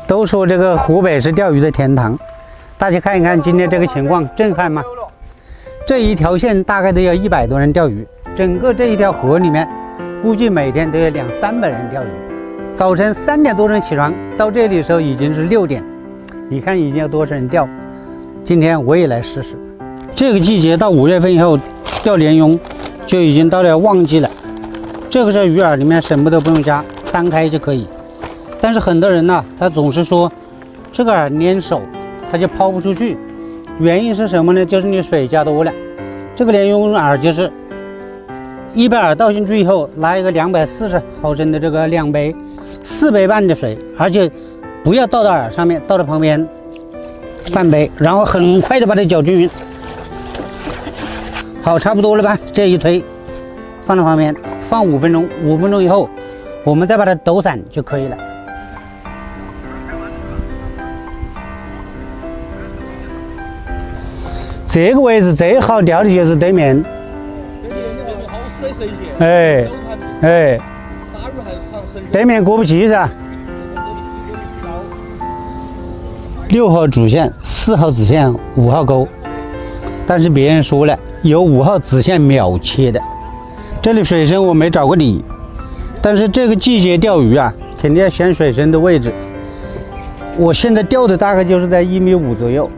都说这个湖北是钓鱼的天堂，大家看一看今天这个情况，震撼吗？这一条线大概都要100多人钓鱼，整个这一条河里面，估计每天都有200-300人钓鱼。早晨3点多钟起床，到这里的时候已经是6点，你看已经有多少人钓？今天我也来试试。这个季节到5月份以后，钓鲢鳙就已经到了旺季了。这个时候鱼饵里面什么都不用加，单开就可以。但是很多人呢，他总是说这个饵粘手，他就抛不出去。原因是什么呢？就是你水加多了。这个鲢鳙饵就是100饵倒进去以后，拿一个240毫升的这个量杯，4杯半的水，而且不要倒到饵上面，倒到旁边半杯，然后很快的把它搅均匀。好，差不多了吧？这一推放到旁边，放5分钟。5分钟以后，我们再把它抖散就可以了。这个位置最好钓的就是对面。哎，对面过不去噻。6号主线，4号子线，5号钩。但是别人说了，有5号子线秒切的。这里水深我没找过底，但是这个季节钓鱼啊，肯定要选水深的位置。我现在钓的大概就是在1.5米左右。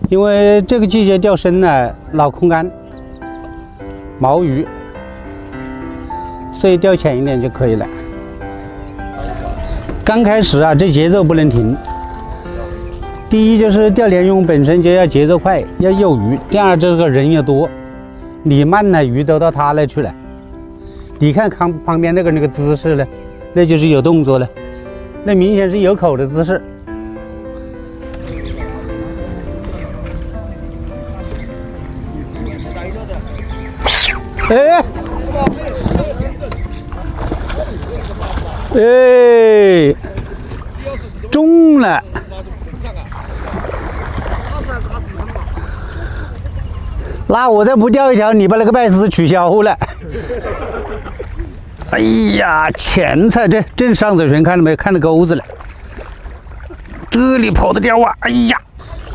因为这个季节钓深呢，老空干、毛鱼，所以钓浅一点就可以了。刚开始啊，这节奏不能停。第一就是钓鲢鳙本身就要节奏快，要有鱼；第二，这个人又多，你慢了，鱼都到他那去了。你看旁边那个姿势了，那就是有动作了，那明显是有口的姿势。哎，哎，中了！那我再不钓一条，你把那个拜师取消了。哎呀，前菜这正上嘴唇，看到没有？看到钩子了。这里跑的钓啊！哎呀，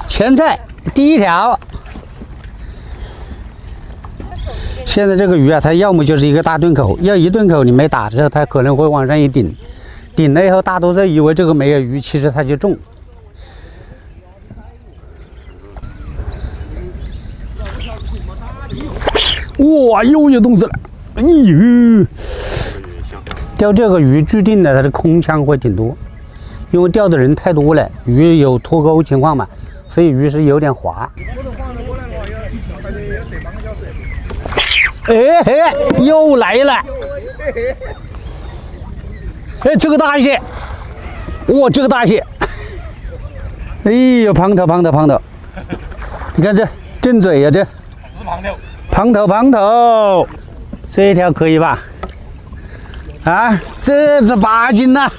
前菜第一条。现在这个鱼啊，它要么就是一个大钝口，要一钝口你没打的时候，它可能会往上一顶，顶了以后，大多数以为这个没有鱼，其实它就中。哇，又有动作了！哎呦，钓这个鱼注定的它的空腔会挺多，因为钓的人太多了，鱼有脱钩情况嘛，所以鱼是有点滑。哎，又来了！哎，这个大蟹，哇，这个大蟹！哎呦，胖头！你看这正嘴呀，这胖头，这一条可以吧？啊，这是8斤呐！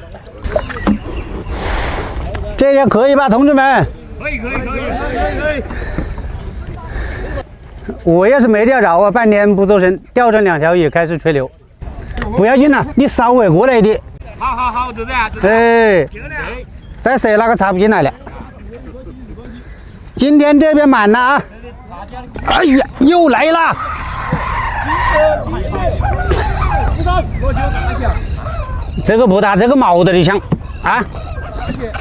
这条可以吧，同志们？可以。我要是没钓着啊，半天不做声，钓上2条也开始吹牛，不要紧了，你稍微过来一点。好，就这样。哎，再塞那个插不进来了。今天这边满了啊！哎呀，又来了！这个不大，这个毛的像啊，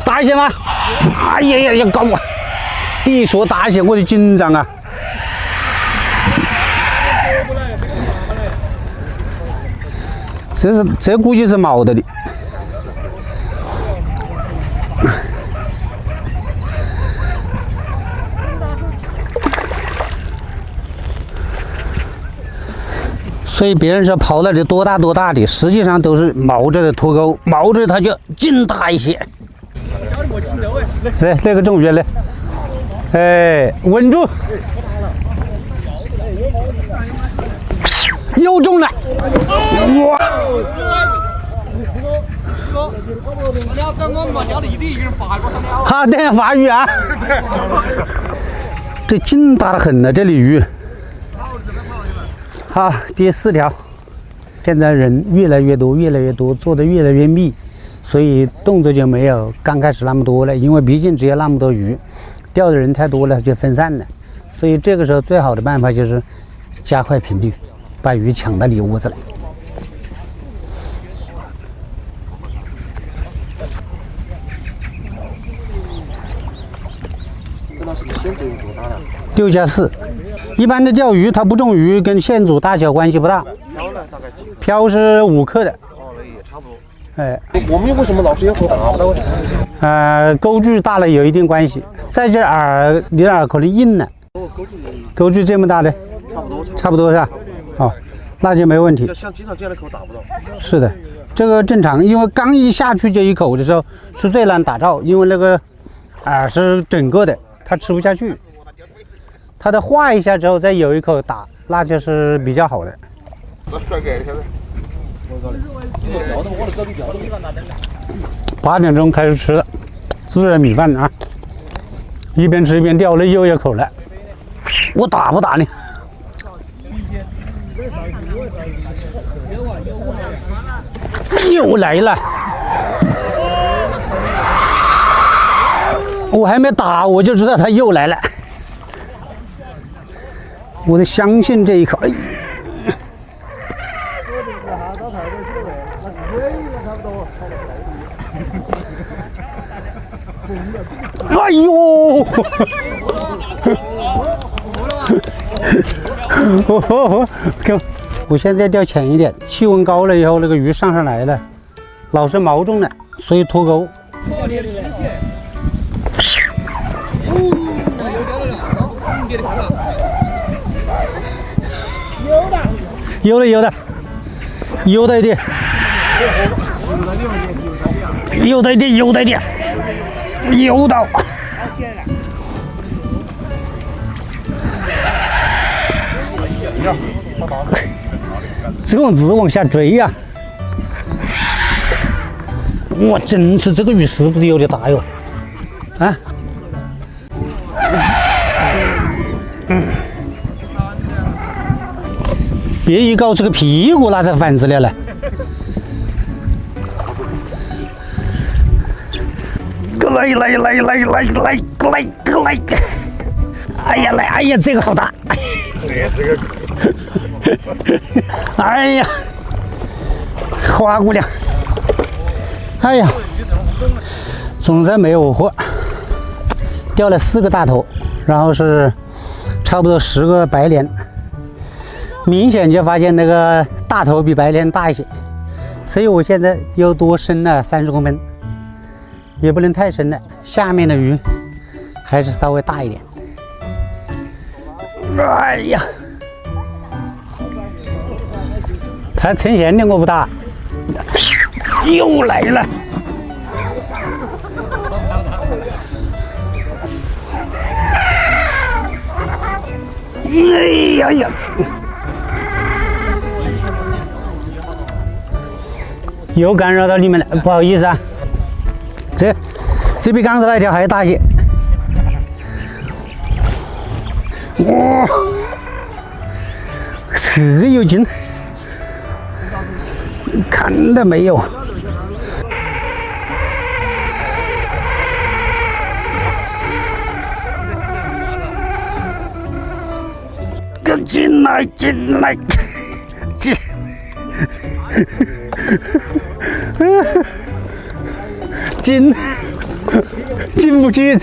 大蟹吗？哎呀，搞我！一说大蟹我就紧张啊。这估计是毛的。所以别人说跑那里多大的，实际上都是毛着的脱钩，毛着它就劲大一些。来，那个中鱼来，哎，稳住，又中了，哇！好，等下发鱼啊！这劲大的很呢，这里鱼。好，第4条。现在人越来越多，做得越来越密，所以动作就没有刚开始那么多了。因为毕竟只有那么多鱼，钓的人太多了就分散了。所以这个时候最好的办法就是加快频率，把鱼抢到你窝子来。这那是个线组有多大了6+4，一般的钓鱼它不中鱼跟线组大小关系不大。漂呢？大概几克？漂是5克的。哦，那也差不多。哎，我们为什么老是要钩大不到？钩具大了有一定关系。再这饵，你的饵可能硬了。钩具这么大的，差不多是吧？哦，那就没问题。像经常这样的口打不到。是的，这个正常，因为刚一下去这一口的时候是最难打着，因为那个饵是整个的，它吃不下去。它的化一下之后再有一口打，那就是比较好的。8点钟开始吃了自然米饭啊，一边吃一边钓了又一口了。我打不打你？又来了！我还没打，我就知道他又来了。我得相信这一口。哎呦！我现在钓浅一点，气温高了以后，那个鱼上来了，老是毛中了，所以脱钩。有的，有的一点，有到。这样子往下追呀！哇，真是这个鱼是不是有点大哟？啊？别一搞这个屁股拉在反子了嘞！来！哎呀，这个好大！哎呀，花姑娘！哎呀，总算没有我货，钓了4个大头，然后是差不多10个白鲢，明显就发现那个大头比白鲢大一些，所以我现在又多深了30公分，也不能太深了，下面的鱼还是稍微大一点。哎呀，它成咸的我不大，又来了。哎呀，又干扰到你们了，不好意思啊。这比刚才那条还大些。哇，这个有劲，看到没有？进来，进不去。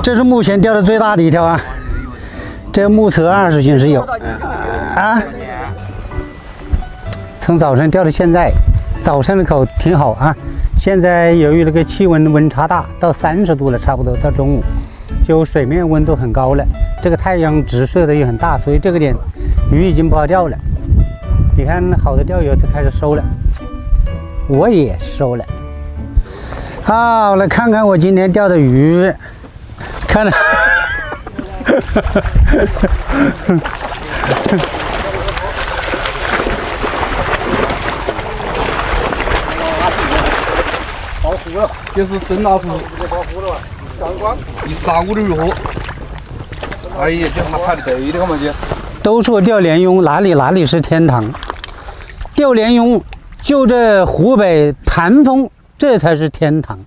这是目前钓的最大的一条啊，这目测20斤是有啊。从早晨钓到现在，早上的口挺好啊。现在由于那个气温温差大，到30度了，差不多到中午，就水面温度很高了，这个太阳直射的也很大，所以这个点鱼已经不好钓了。你看，好的钓友就开始收了，我也收了。好，来看看我今天钓的鱼，看了。保护了，这是真老虎，保护了，刚刚一上午的鱼货。哎呀，这他拍的对的，我们这。都说钓鲢鳙哪里是天堂，钓鲢鳙就这湖北潭丰，这才是天堂。